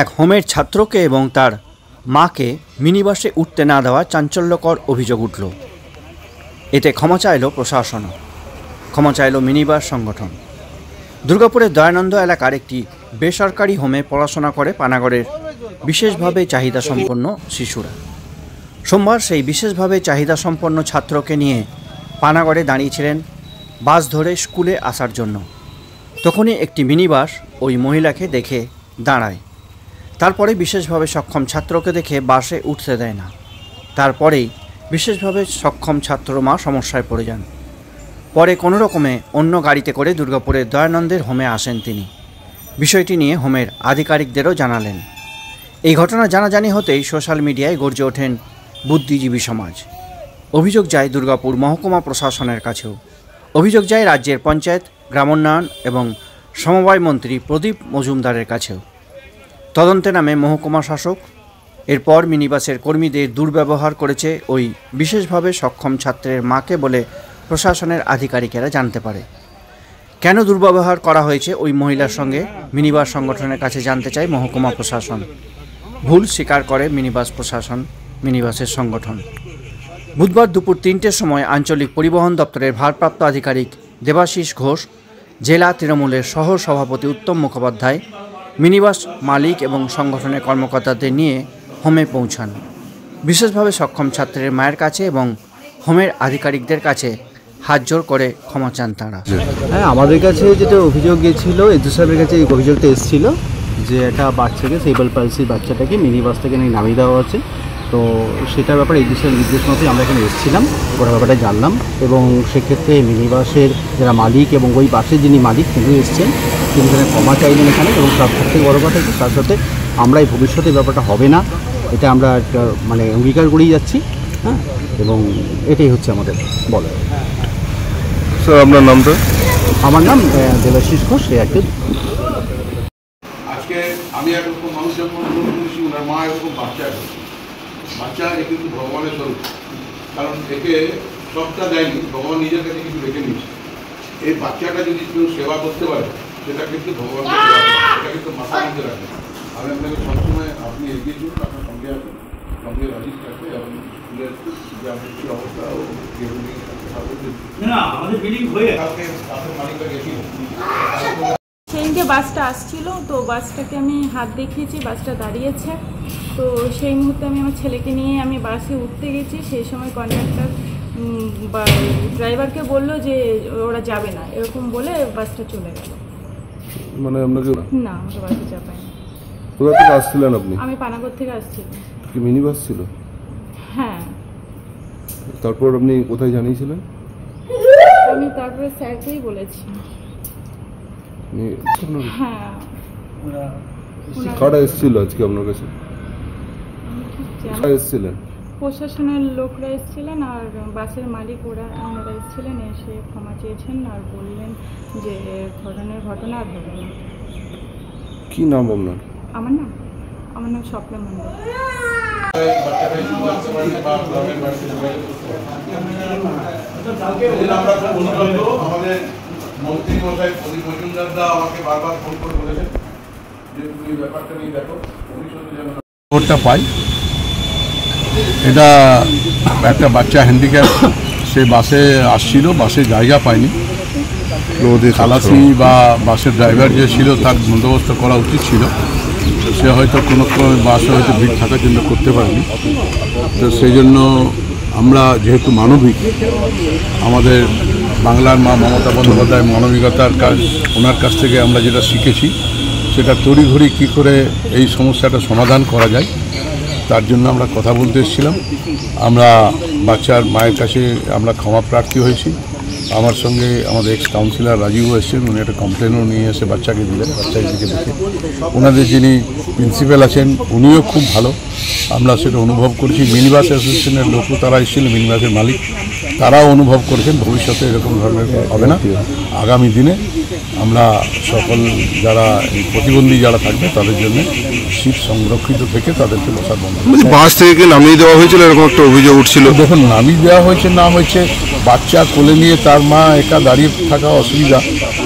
এক হোমের ছাত্রকে এবং তার মাকে মিনিবাসে উঠতে না দেওয়া চাঞ্চল্যকর অভিযোগ উঠল। এতে ক্ষমা চাইল প্রশাসন, ক্ষমা চাইল মিনিবাস সংগঠন। দুর্গাপুরের দয়ানন্দ এলাকার একটি বেসরকারি হোমে পড়াশোনা করে পানাগড়ের বিশেষভাবে চাহিদাসম্পন্ন শিশুরা। সোমবার সেই বিশেষভাবে চাহিদাসম্পন্ন ছাত্রকে নিয়ে পানাগড়ে দাঁড়িয়েছিলেন বাস ধরে স্কুলে আসার জন্য। তখনই একটি মিনিবাস ওই মহিলাকে দেখে দাঁড়ায়। তারপরে বিশেষভাবে সক্ষম ছাত্রকে দেখে বাসে উঠতে দেয় না। তারপরেই বিশেষভাবে সক্ষম ছাত্র মা সমস্যায় পড়ে যান। পরে কোনো রকমে অন্য গাড়িতে করে দুর্গাপুরের দয়ানন্দের হোমে আসেন তিনি। বিষয়টি নিয়ে হোমের আধিকারিকদেরও জানালেন। এই ঘটনা জানাজানি হতেই সোশ্যাল মিডিয়ায় গর্জে ওঠেন বুদ্ধিজীবী সমাজ। অভিযোগ যায় দুর্গাপুর মহকুমা প্রশাসনের কাছেও। অভিযোগ যায় রাজ্যের পঞ্চায়েত, গ্রামোন্নয়ন এবং সমবায় মন্ত্রী প্রদীপ মজুমদারের কাছেও। তদন্তে নামে মহকুমা শাসক। এরপর মিনিবাসের কর্মীদের দুর্ব্যবহার করেছে ওই বিশেষভাবে সক্ষম ছাত্রের মাকে বলে প্রশাসনের আধিকারিকেরা জানতে পারে। কেন দুর্ব্যবহার করা হয়েছে ওই মহিলার সঙ্গে মিনিবাস সংগঠনের কাছে জানতে চায় মহকুমা প্রশাসন। ভুল স্বীকার করে মিনিবাস প্রশাসন, মিনিবাসের সংগঠন। বুধবার দুপুর 3টের সময় আঞ্চলিক পরিবহন দপ্তরের ভারপ্রাপ্ত আধিকারিক দেবাশিস ঘোষ, জেলা তৃণমূলের সহ সভাপতি উত্তম মুখোপাধ্যায়, মিনিবাস মালিক এবং সংগঠনের কর্মকর্তাদের নিয়ে হোমে পৌঁছান। বিশেষভাবে সক্ষম ছাত্রের মায়ের কাছে এবং হোমের আধিকারিকদের কাছে হাত জোর করে ক্ষমা চান তাঁরা। হ্যাঁ, আমাদের কাছে যেটা অভিযোগ গিয়েছিল, এসডি সাহেবের কাছে এই অভিযোগটা এসেছিল যে একটা বাচ্চাকে, সেরিব্রাল পালসির বাচ্চাটাকে মিনিবাস থেকে নামিয়ে দেওয়া হচ্ছে। তো সেটার ব্যাপারে এসডি সাহেবের নির্দেশ মতোই আমরা এখানে এসেছিলাম, ওরা ব্যাপারটা জানলাম। এবং সেক্ষেত্রে মিনিবাসের যারা মালিক এবং ওই বাসের যিনি মালিক তিনি এসছেন, তিনি এখানে ক্ষমা চাইলেন এখানে। এবং সব থেকে বড়ো কথা হচ্ছে তার সাথে আমরা এই ভবিষ্যতে ব্যাপারটা হবে না, এটা আমরা মানে অঙ্গীকার করেই যাচ্ছি। হ্যাঁ, এবং এটাই হচ্ছে আমাদের বলা। স্যার, আপনার নামটা? আমার নাম দেবাশিস ঘোষ। আজকে আমি একরকম মানুষ যখন করেছি, ওনার মা এরকম বাচ্চা এ কিন্তু ভগবানের স্বরূপ। কারণ একে সবটা দেয়নি, ভগবান নিজের কাছে কিছু রেখে নিয়েছে। এই বাচ্চাটা যদি কেউ সেবা করতে পারে সেটা কিন্তু ভগবানকে সেবা করে, এটা কিন্তু মাথার মধ্যে রাখবে। আমি আপনাকে সবসময় আপনি এগিয়ে চলুন, আপনার সঙ্গে আসুন, সঙ্গে রাজিশ থাকবে এবং স্কুলের যে আপনি অবস্থা ও সেদিনকে বাসটা আসছিল, তো বাসটাকে আমি হাত দেখিয়েছি, বাসটা দাঁড়িয়েছে। তো সেই মুহূর্তে আমি আমার ছেলেকে নিয়ে আমি বাসে উঠতে গেছি। সেই সময় কন্ডাক্টর বা ড্রাইভারকে বললো যে ওরা যাবে না, এরকম বলে বাসটা চলে গেল। মানে আপনাকে না, আমাকে বাসে চাপায়নি। কোথা থেকে আসছিলেন আপনি? আমি পানাগড় থেকে আসছিলাম। কি মিনিবাস ছিল? হ্যাঁ। তারপর আপনি কোথায় জানিয়েছিলেন? আমি তারপরে স্যারকেই বলেছি। হ্যাঁ। কারা এসেছিল আজকে আপনার কাছে? এসেছিলেন? প্রশাসনের লোকরা এসেছিলেন আর বাসের মালিক ওনারা এসেছিলেন। এসে ক্ষমা চেয়েছেন আর বললেন যে ধরনের ঘটনা আর হবে না। কি নাম আপনার? আমার নাম স্বপ্না মণ্ডল। আমাদের মন্ত্রী মশাই প্রদীপ মজুমদার দা আমাকে বারবার ফোন করে বলেছেন যে তুমি ব্যাপারটা নিয়ে দেখো। খবরটা পাই, এটা একটা বাচ্চা হ্যান্ডিক্যাপ, সে বাসে আসছিল, বাসে জায়গা পায়নি। খালাসি বা বাসের ড্রাইভার যে ছিল তার বন্দোবস্ত করা উচিত ছিল, সে হয়তো কোনো বাসে হয়তো ভিড় থাকার জন্য করতে পারেনি। তো সেই জন্য আমরা যেহেতু মানবিক, আমাদের বাংলার মা মমতা বন্দ্যোপাধ্যায় মানবিকতার কাজ, ওনার কাছ থেকে আমরা যেটা শিখেছি সেটা তড়িঘড়ি কী করে এই সমস্যাটা সমাধান করা যায় তার জন্য আমরা কথা বলতে এসেছিলাম। আমরা বাচ্চার মায়ের কাছে আমরা ক্ষমা প্রার্থী হয়েছি। আমার সঙ্গে আমাদের এক্স কাউন্সিলর রাজীবও এসেছেন, উনি একটা কমপ্লেনও নিয়ে এসে বাচ্চাকে দিলেন। বাচ্চাকে দিকে দেখে ওনাদের যিনি প্রিন্সিপাল আছেন উনিও খুব ভালো, আমরা সেটা অনুভব করছি। মিনিবাস অ্যাসোসিয়েশনের লোকও তারা এসেছিলেন, মিনিবাসের মালিক তারাও অনুভব করেছেন ভবিষ্যতে এরকম ধরনের হবে না। আগামী দিনে আমরা সকল যারা প্রতিবন্ধী যারা থাকবে তাদের জন্য সিট সংরক্ষিত থেকে তাদেরকে বসার বন্ধ। বাস থেকে নামিয়ে দেওয়া হয়েছিল এরকম একটা অভিযোগ উঠছিল। দেখুন, নামিয়ে দেওয়া হয়েছে না হয়েছে, বাচ্চা কোলে নিয়ে তার মা একা দাঁড়িয়ে থাকা অসুবিধা,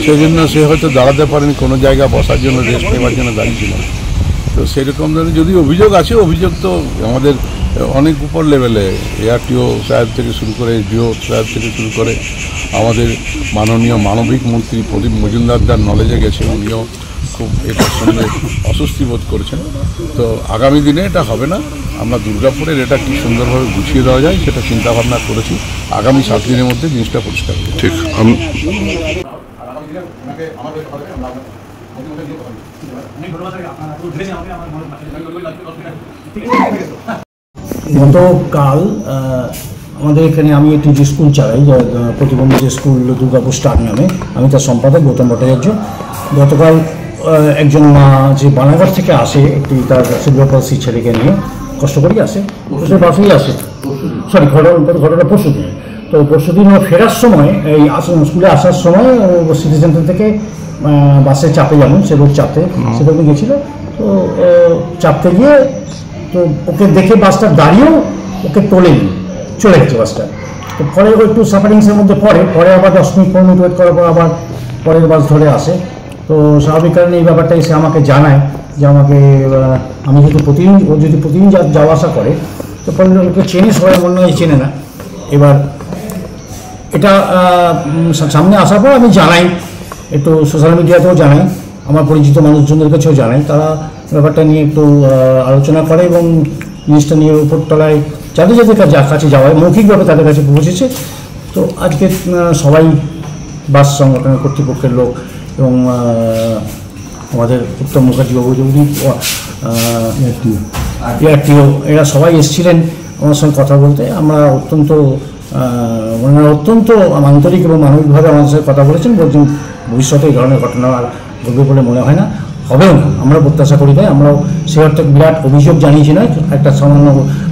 সেই জন্য সে হয়তো দাঁড়াতে পারেনি, কোনো জায়গা বসার জন্য রেস্ট নেওয়ার জন্য দাঁড়িয়েছিল। তো সেরকম ধরনের যদি অভিযোগ আছে, অভিযোগ তো আমাদের অনেক উপর লেভেলে এআরটিও সাহেব থেকে শুরু করে ডিও সাহেব থেকে শুরু করে আমাদের মাননীয় মানবিক মন্ত্রী প্রদীপ মজুমদার যার নলেজে গেছে, উনিও খুব এটার সঙ্গে অস্বস্তি বোধ করেছেন। তো আগামী দিনে এটা হবে না, আমরা দুর্গাপুরের এটা কি সুন্দরভাবে গুছিয়ে দেওয়া যায় সেটা চিন্তাভাবনা করেছি। আগামী 7 দিনের মধ্যে জিনিসটা পরিষ্কার হবে। ঠিক গতকাল আমাদের এখানে আমি একটি যে স্কুল চালাই, প্রতিবন্ধী যে স্কুল দুর্গাপুর স্টার নামে, আমি তার সম্পাদক গৌতম ভট্টাচার্য। গতকাল একজন মা যে বানাঘাট থেকে আসে একটি তার সিলভার পালসি ছেলেকে নিয়ে, কষ্ট করেই আসে, বাসেই আসে, সরি ঘটনা পরশু দিন। তো পরশু দিন ফেরার সময় এই স্কুলে আসার সময় সিটি সেন্টার থেকে বাসে চাপে, যেমন সে রোড চাপতে সেরকম গেছিলো। তো চাপতে গিয়ে তো ওকে দেখে বাসটা দাঁড়িয়েও ওকে তোলেনি, চলে গেছে বাসটা। তো পরে ও একটু সাফারিংসের মধ্যে পরে আবার 10 মিনিট 15 মিনিট ওয়েট করার পর আবার পরের বাস ধরে আসে। তো স্বাভাবিক কারণে এই ব্যাপারটাই সে আমাকে জানায় যে আমাকে আমি যেহেতু প্রতিদিন যাওয়া আসা করে, তো পরে ওকে চেনে, সবাই মনে হয় চেনে না। এবার এটা সামনে আসার পর আমি জানাই, একটু সোশ্যাল মিডিয়াতেও জানাই, আমার পরিচিত মানুষজনদের কাছেও জানাই, তারা ব্যাপারটা নিয়ে একটু আলোচনা করে এবং জিনিসটা নিয়ে উপরতলায় যাদের কাছে যাওয়ায় মৌখিকভাবে তাদের কাছে পৌঁছেছে। তো আজকে সবাই বাস সংগঠনের কর্তৃপক্ষের লোক এবং আমাদের উত্তম মুখার্জি বাবু এআরটিও এরা সবাই এসেছিলেন আমার সঙ্গে কথা বলতে। আমরা ওনারা অত্যন্ত আন্তরিক এবং মানবিকভাবে আমাদের সাথে কথা বলেছেন, বলছেন ভবিষ্যতে এই ধরনের ঘটনা আর ঘটবে বলে মনে হয় না, হবেও না, আমরা প্রত্যাশা করি। তাই আমরাও সে একটা বিরাট অভিযোগ জানিয়েছি, নয় একটা সামান্য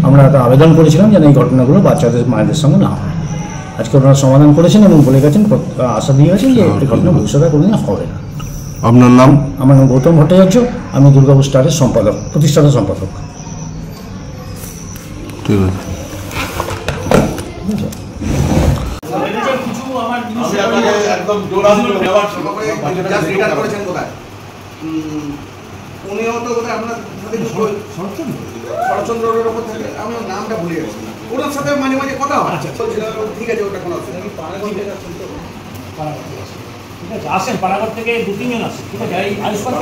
আমরা একটা আবেদন করেছিলাম যেন এই ঘটনাগুলো বাচ্চাদের মায়েদের সঙ্গে না হয়। আজকে ওনারা সমাধান করেছেন এবং বলে গেছেন, আশা দিয়ে গেছেন যে এই ঘটনা ভবিষ্যতে কোনোদিন হবে না। আপনার নাম? আমার নাম গৌতম ভট্টাচার্য, আমি দুর্গাপুর স্টারের সম্পাদক, প্রতিষ্ঠাতা সম্পাদক। ঠিক আছে। উনিও তো বোধহয় আপনার সাথে শরৎচন্দ্রের ওপর থেকে আমি নামটা ভুলে গেছি, ওনার সাথে মাঝে মাঝে কথা হয়। ঠিক আছে, ওটা কোনো অসুবিধা নেই। ঠিক আছে, আসেন পাড়াঘর থেকে 2-3 জন আসেন। ঠিক আছে, আয়ুষ্মান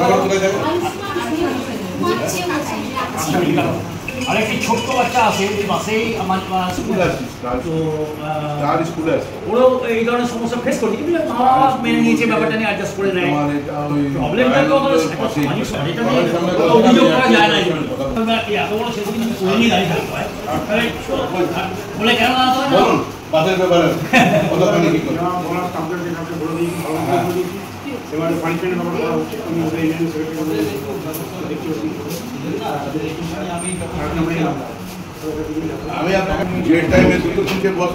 আর একটি ছোট্ট বাচ্চা আছে এই বাসেই আমার স্কুল আছে, তো ওরাও এই ধরনের সমস্যা ফেস করছে, কিন্তু মা মেনে নিয়েছে, ব্যাপারটা নিয়ে অ্যাডজাস্ট করে নেয়। প্রবলেমটা তো এটা নিয়ে অভিযোগ করা যায় না, এত বড় সেগুলি করে নিয়ে দাঁড়িয়ে থাকতে হয় বলে কেন না বাসের ব্যাপারে এবারে পানিশমেন্টের ব্যাপার করা হচ্ছে, আমি ওদের ইউনিয়ন সেক্রেটারি আমি আপনাকে যে টাইমে দুটো তিনটে বাস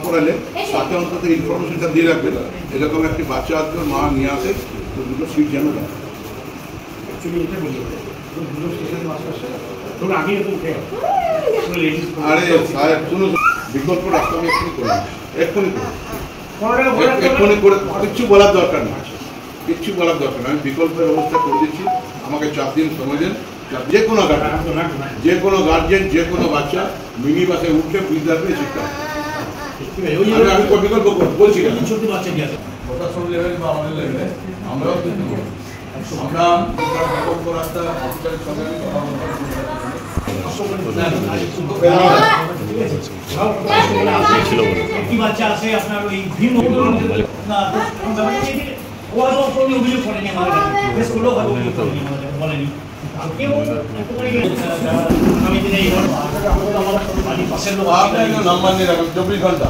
করালে তাতে অন্তত ইনফরমেশনটা দিয়ে রাখবেন, এরকম একটি বাচ্চা আসবে, মা নিয়ে আসে, তো দুটো সিট যেন দেয়। অ্যাকচুয়ালি এটা বলি দুটো স্টেশন বাস আসে, ধরুন আগে তো উঠে আরে সাহেব শুনুন, বিকল্প রাস্তা আমি এক্ষুনি করে কিচ্ছু বলার দরকার নেই, কিচ্ছু বলার দরকার নেই, আমি বিকল্পের ব্যবস্থা করে দিচ্ছি। আমাকে 4 দিন সময় দেন, যে কোনো গার্জেন যে কোনো বাচ্চা মিনি বাসে উঠলে বুঝতে পারবে শিক্ষা। আমি বিকল্প বলছি প্রশাসন লেভেল বা আমাদের লেভেলে আমরাও কিন্তু আমরা বিকল্প রাস্তা অফিসারের সঙ্গে একটি বাচ্চা আছে আপনার ওই ভিন্ন অভিযোগ করেনি আমাদের কাছে, স্কুলেও হয়তো অভিযোগ করেনি, বলেনি কেউ আগামী দিনে এই বাড়ির পাশের লোক নাম্বার নিয়ে রাখবেন 24 ঘন্টা।